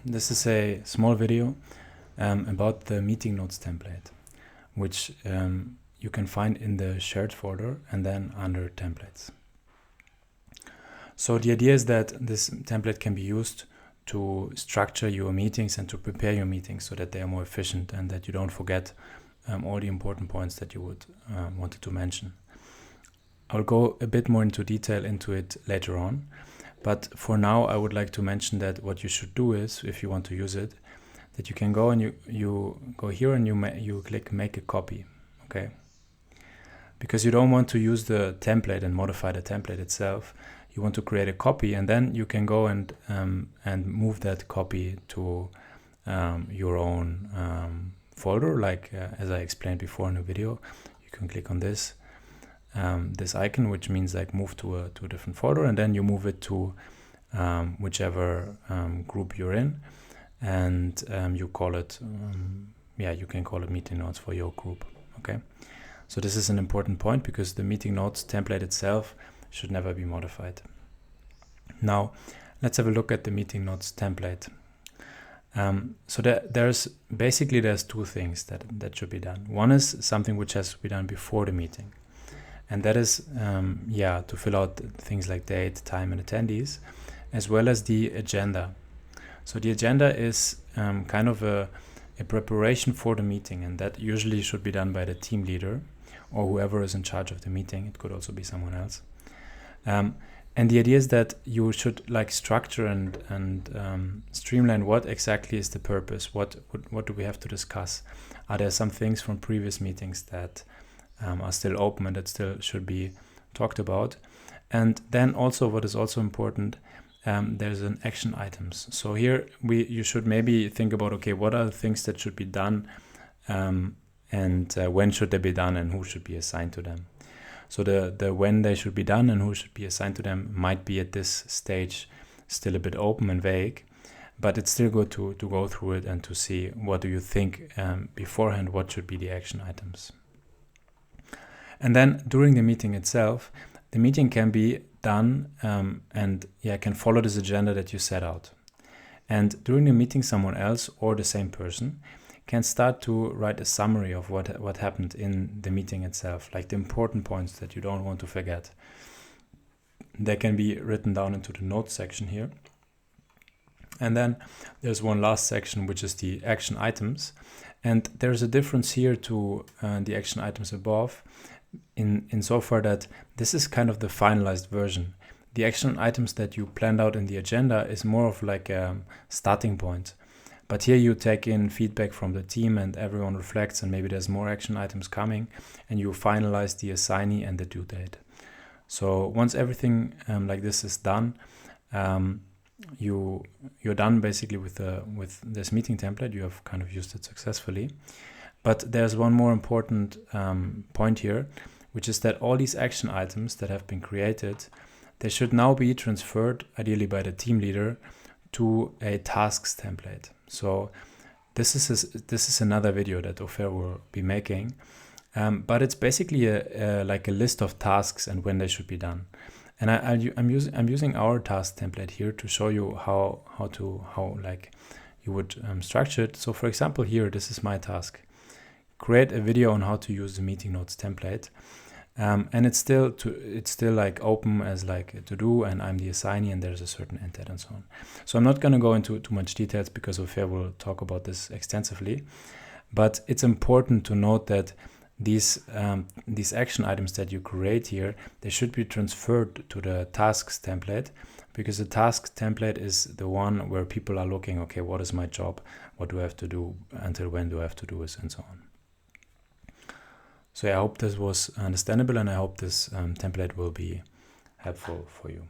This is a small video about the meeting notes template, which you can find in the shared folder and then under templates. So the idea is that this template can be used to structure your meetings and to prepare your meetings so that they are more efficient and that you don't forget all the important points that you would wanted to mention. I'll go a bit more into detail into it later on, but for now I would like to mention that what you should do is, if you want to use it, that you can go and you go here and you click make a copy, okay? Because you don't want to use the template and modify the template itself. You want to create a copy, and then you can go and move that copy to your own folder, like as I explained before in the video. You can click on this icon, which means like move to a different folder, and then you move it to whichever group you're in, and you call it you can call it meeting notes for your group. Okay, so this is an important point because the meeting notes template itself should never be modified. Now let's have a look at the meeting notes template. So there's two things that should be done. One is something which has to be done before the meeting, and that is to fill out things like date, time, and attendees, as well as the agenda. So the agenda is kind of a preparation for the meeting, and that usually should be done by the team leader or whoever is in charge of the meeting. It could also be someone else. And the idea is that you should like structure and streamline what exactly is the purpose. What do we have to discuss? Are there some things from previous meetings that are still open and that still should be talked about? And then also what is also important, there's an action items. So here you should maybe think about, okay, what are the things that should be done, and when should they be done, and who should be assigned to them. So the when they should be done and who should be assigned to them might be at this stage still a bit open and vague, but it's still good to go through it and to see what do you think beforehand, what should be the action items. And then during the meeting itself, the meeting can be done can follow this agenda that you set out. And during the meeting, someone else or the same person can start to write a summary of what happened in the meeting itself, like the important points that you don't want to forget. They can be written down into the notes section here. And then there's one last section, which is the action items. And there's a difference here to the action items above, insofar that this is kind of the finalized version. The action items that you planned out in the agenda is more of like a starting point. But here you take in feedback from the team and everyone reflects, and maybe there's more action items coming, and you finalize the assignee and the due date. So once everything like this is done, you're done basically with this meeting template. You have kind of used it successfully. But there's one more important point here, which is that all these action items that have been created, they should now be transferred, ideally by the team leader, to a tasks template. So this is another video that Ofer will be making, but it's basically like a list of tasks and when they should be done. And I'm using our task template here to show you how you would structure it. So for example, here this is my task: create a video on how to use the meeting notes template. And it's still like open as like a to do, and I'm the assignee, and there's a certain end date and so on. So I'm not going to go into too much details because Ofer will talk about this extensively. But it's important to note that these action items that you create here, they should be transferred to the tasks template, because the tasks template is the one where people are looking, okay, what is my job? What do I have to do? Until when do I have to do this? And so on. So I hope this was understandable, and I hope this template will be helpful for you.